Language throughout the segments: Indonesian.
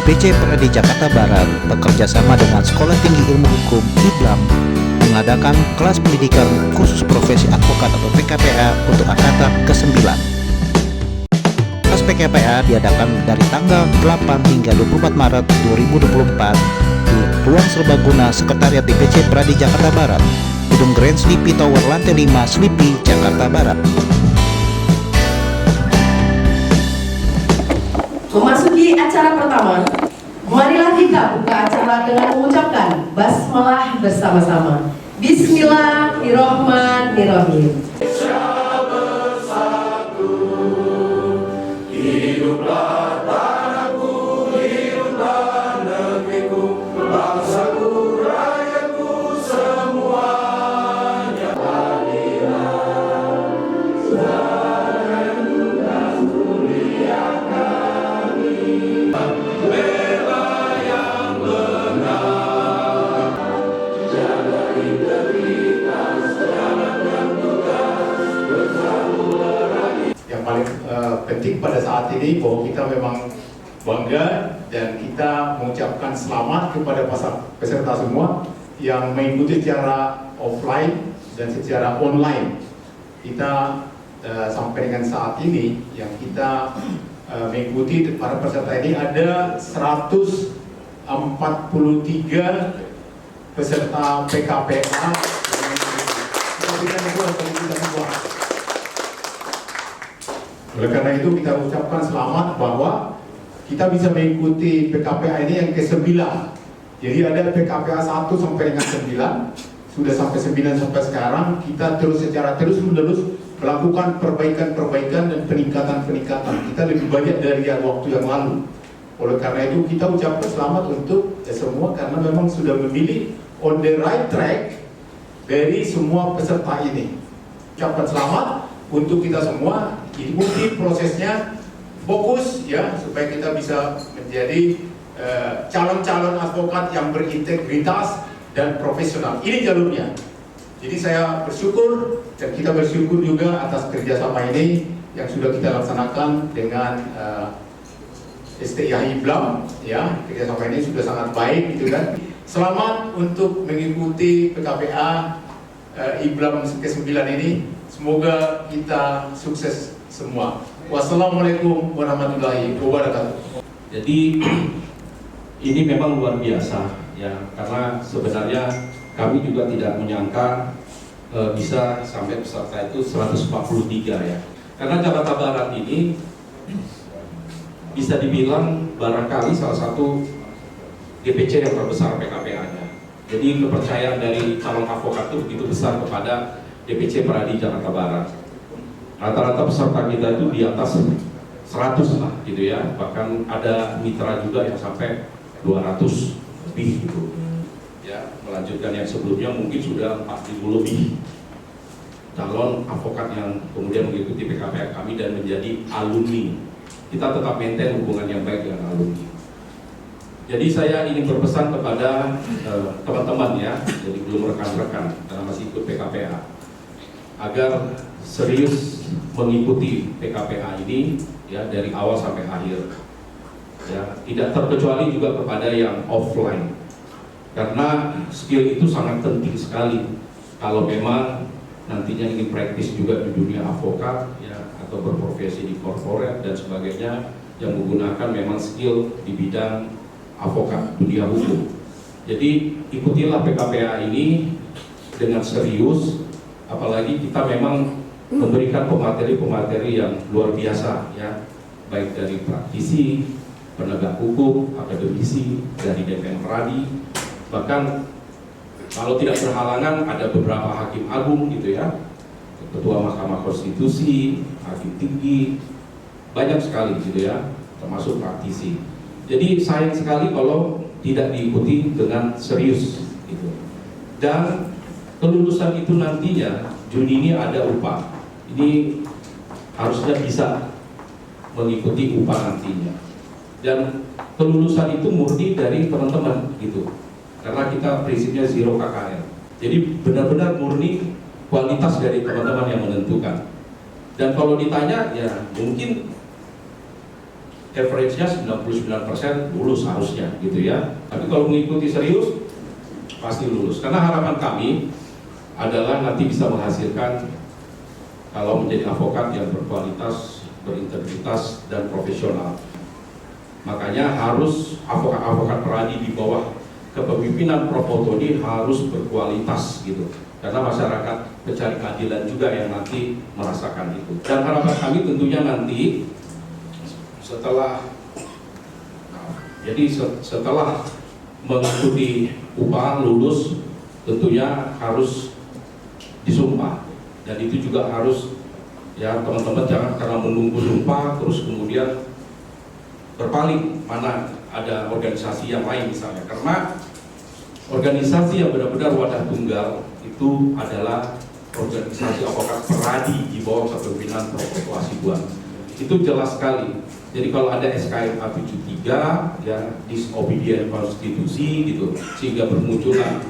DPC Pradi Jakarta Barat bekerja sama dengan Sekolah Tinggi Ilmu Hukum IBLAM mengadakan kelas pendidikan khusus profesi advokat atau PKPA untuk angkatan ke-9. Kelas PKPA diadakan dari tanggal 8 hingga 24 Maret 2024 di Ruang Serbaguna Sekretariat DPC Pradi Jakarta Barat, Gedung Grand Sleepy Tower lantai 5 Sleepy, Jakarta Barat. Memasuki acara pertama, marilah kita buka acara dengan mengucapkan basmalah bersama-sama. Bismillahirrahmanirrahim. Hiduplah tanahku, hiduplah negeriku, bangsaku, rakyatku semuanya. Marilah saudara dan mulia kami, bela yang benar, jaga integritas, jalankan tugas bersatu lagi. Yang paling penting pada saat ini bahwa kita memang bangga dan kita mengucapkan selamat kepada peserta semua yang mengikuti secara offline dan secara online. Kita sampai dengan saat ini yang kita mengikuti para peserta ini ada 143 peserta PKPA. Oleh karena itu kita ucapkan selamat bahwa kita bisa mengikuti PKPA ini yang ke-9. Jadi ada PKPA 1 sampai dengan 9, sudah sampai 9 sampai sekarang. Kita secara terus-menerus melakukan perbaikan-perbaikan dan peningkatan-peningkatan. Kita lebih banyak dari waktu yang lalu. Oleh karena itu kita ucapkan selamat untuk semua karena memang sudah memilih on the right track dari semua peserta ini. Ucapkan selamat untuk kita semua, ikuti prosesnya, fokus ya supaya kita bisa menjadi calon-calon advokat yang berintegritas dan profesional. Ini jalurnya. Jadi saya bersyukur dan kita bersyukur juga atas kerjasama ini yang sudah kita laksanakan dengan STIH IBLAM ya. Kerjasama ini sudah sangat baik gitu kan. Selamat untuk mengikuti PKPA IBLAM ke-9 ini. Semoga kita sukses semua. Wassalamualaikum warahmatullahi wabarakatuh. Jadi ini memang luar biasa ya, karena sebenarnya kami juga tidak menyangka bisa sampai peserta itu 143 ya. Karena Jakarta Barat ini bisa dibilang barangkali salah satu DPC yang terbesar PKPA-nya. Jadi kepercayaan dari calon advokat itu begitu besar kepada DPC Pradi Jakarta Barat. Rata-rata peserta kita itu di atas 100 lah gitu ya. Bahkan ada mitra juga yang sampai 200 lebih gitu. Ya, melanjutkan yang sebelumnya mungkin sudah 4000 lebih calon advokat yang kemudian mengikuti PKPA kami dan menjadi alumni. Kita tetap maintain hubungan yang baik dengan alumni. Jadi saya ingin berpesan kepada teman-teman ya, jadi belum rekan-rekan karena masih ikut PKPA, agar serius mengikuti PKPA ini ya dari awal sampai akhir ya, tidak terkecuali juga kepada yang offline karena skill itu sangat penting sekali kalau memang nantinya ingin praktis juga di dunia advokat ya, atau berprofesi di corporate dan sebagainya yang menggunakan memang skill di bidang advokat dunia hukum. Jadi ikutilah PKPA ini dengan serius. Apalagi kita memang memberikan pemateri-pemateri yang luar biasa ya, baik dari praktisi, penegak hukum, akademisi, dari DPM Pradi, bahkan kalau tidak berhalangan ada beberapa hakim agung gitu ya, ketua Mahkamah Konstitusi, hakim tinggi, banyak sekali gitu ya, termasuk praktisi. Jadi sayang sekali kalau tidak diikuti dengan serius gitu. Dan kelulusan itu nantinya Juni ini ada upah. Ini harusnya bisa mengikuti upah nantinya. Dan kelulusan itu murni dari teman-teman gitu. Karena kita prinsipnya zero KKR. Jadi benar-benar murni kualitas dari teman-teman yang menentukan. Dan kalau ditanya ya mungkin average-nya 99% lulus harusnya gitu ya. Tapi kalau mengikuti serius pasti lulus. Karena harapan kami adalah nanti bisa menghasilkan kalau menjadi avokat yang berkualitas, berintegritas dan profesional. Makanya harus avokat-avokat peradi di bawah kepemimpinan Prof. Foto ini harus berkualitas gitu. Karena masyarakat pencari keadilan juga yang nanti merasakan itu. Dan harapan kami tentunya nanti setelah mengikuti upah lulus tentunya harus disumpah, dan itu juga harus ya teman-teman jangan karena menunggu sumpah terus kemudian berpaling mana ada organisasi yang lain misalnya, karena organisasi yang benar-benar wadah tunggal itu adalah organisasi avokat peradi di bawah kepemimpinan Prof. Hasibuan. Itu jelas sekali. Jadi kalau ada SKMA 73 ya disobedient konstitusi gitu, sehingga bermunculan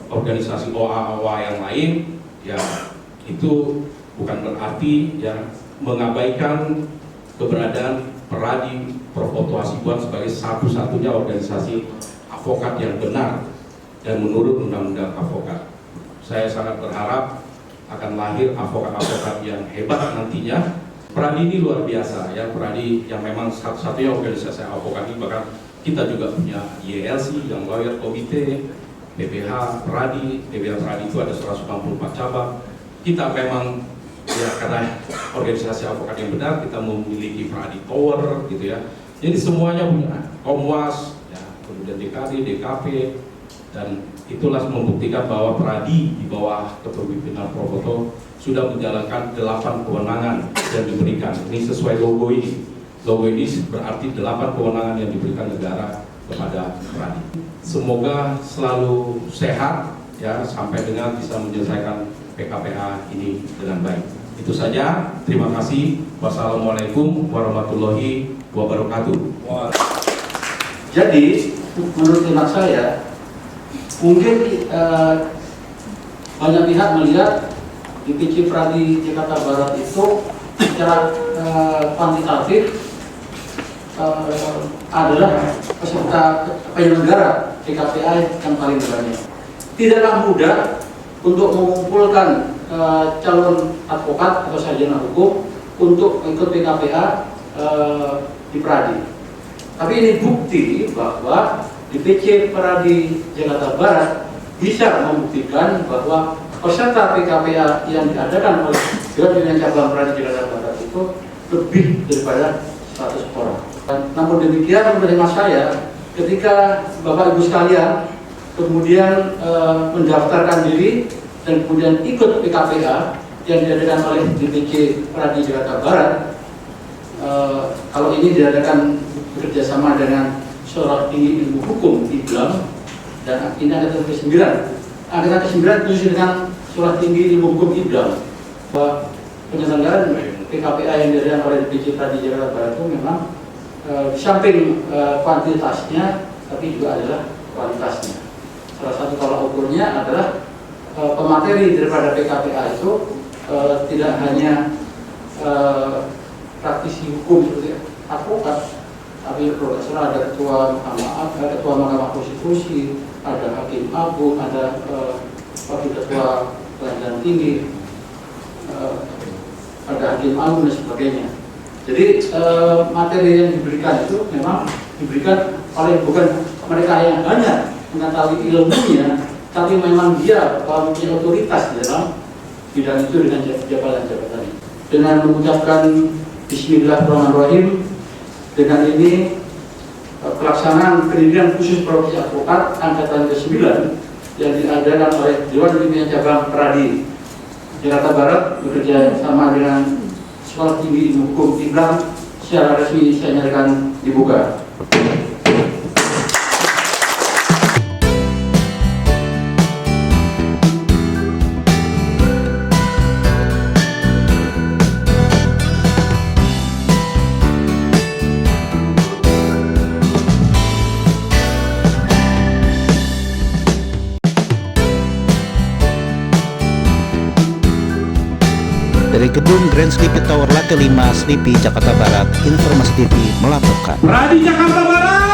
organisasi OA-OA yang lain, ya itu bukan berarti ya mengabaikan keberadaan peradi Prof. Hasibuan sebagai satu-satunya organisasi avokat yang benar dan menurut Undang-Undang Avokat. Saya sangat berharap akan lahir avokat-avokat yang hebat nantinya. Peradi ini luar biasa ya, peradi yang memang satu-satunya organisasi avokat ini, bahkan kita juga punya YLC yang lawyer komite, PPH peradi, PPH peradi itu ada 194 cabang. Kita memang ya karena organisasi avokat yang benar, kita memiliki peradi tower gitu ya. Jadi semuanya punya Komwas, ya, kemudian DKD, DKP, dan itulah membuktikan bahwa peradi di bawah kepemimpinan Prof. Foto sudah menjalankan 8 kewenangan yang diberikan. Ini sesuai logo ini. Logo ini berarti 8 kewenangan yang diberikan negara kepada peradi. Semoga selalu sehat ya sampai dengan bisa menyelesaikan PKPA ini dengan baik. Itu saja. Terima kasih. Wassalamualaikum warahmatullahi wabarakatuh. Jadi menurut hemat saya mungkin banyak pihak melihat DPC Pradi Jakarta Barat itu secara kuantitatif adalah peserta penyelenggara PKPA yang paling banyak. Tidaklah mudah untuk mengumpulkan calon advokat atau sarjana hukum untuk ikut PKPA di Pradi. Tapi ini bukti bahwa DPC Pradi Jakarta Barat bisa membuktikan bahwa peserta PKPA yang diadakan oleh Dewan Pimpinan Cabang Pradi Jakarta Barat itu lebih daripada 100 orang. Namun demikian, menurut hemat saya, ketika Bapak Ibu sekalian kemudian mendaftarkan diri dan kemudian ikut PKPA yang diadakan oleh DPC Pradi Jakarta Barat, kalau ini diadakan bekerjasama dengan Sekolah Tinggi Ilmu Hukum IBLAM, dan ini angkatan ke-9. Angkatan ke-9 khusus dengan Sekolah Tinggi Ilmu Hukum IBLAM. Bahwa penyelenggaraan PKPA yang diadakan oleh DPC Pradi Jakarta Barat itu memang di samping kuantitasnya, tapi juga adalah kualitasnya. Salah satu tolak ukurnya adalah pemateri daripada PKPA itu tidak hanya praktisi hukum seperti advokat, tapi profesor, ada ketua Mahkamah Konstitusi, ada hakim agung, ada wakil ketua pengadilan tinggi, ada hakim agung dan sebagainya. Jadi materi yang diberikan itu memang diberikan oleh bukan mereka yang hanya mengetahui ilmunya, tapi memang dia mempunyai otoritas di dalam bidang itu dengan jabatan-jabatan. Dengan mengucapkan Bismillahirrahmanirrahim, dengan ini pelaksanaan pendidikan khusus profesi advokat angkatan ke-9 yang diadakan oleh Dewan Pimpinan Cabang Pradi Jakarta Barat bekerja sama dengan Sekolah Tinggi Ilmu Hukum IBLAM secara resmi saya nyatakan dibuka. Dari gedung Grand Sleepy Tower lantai 5, Sleepy, Jakarta Barat, Informasi TV melaporkan. Pradi Jakarta Barat.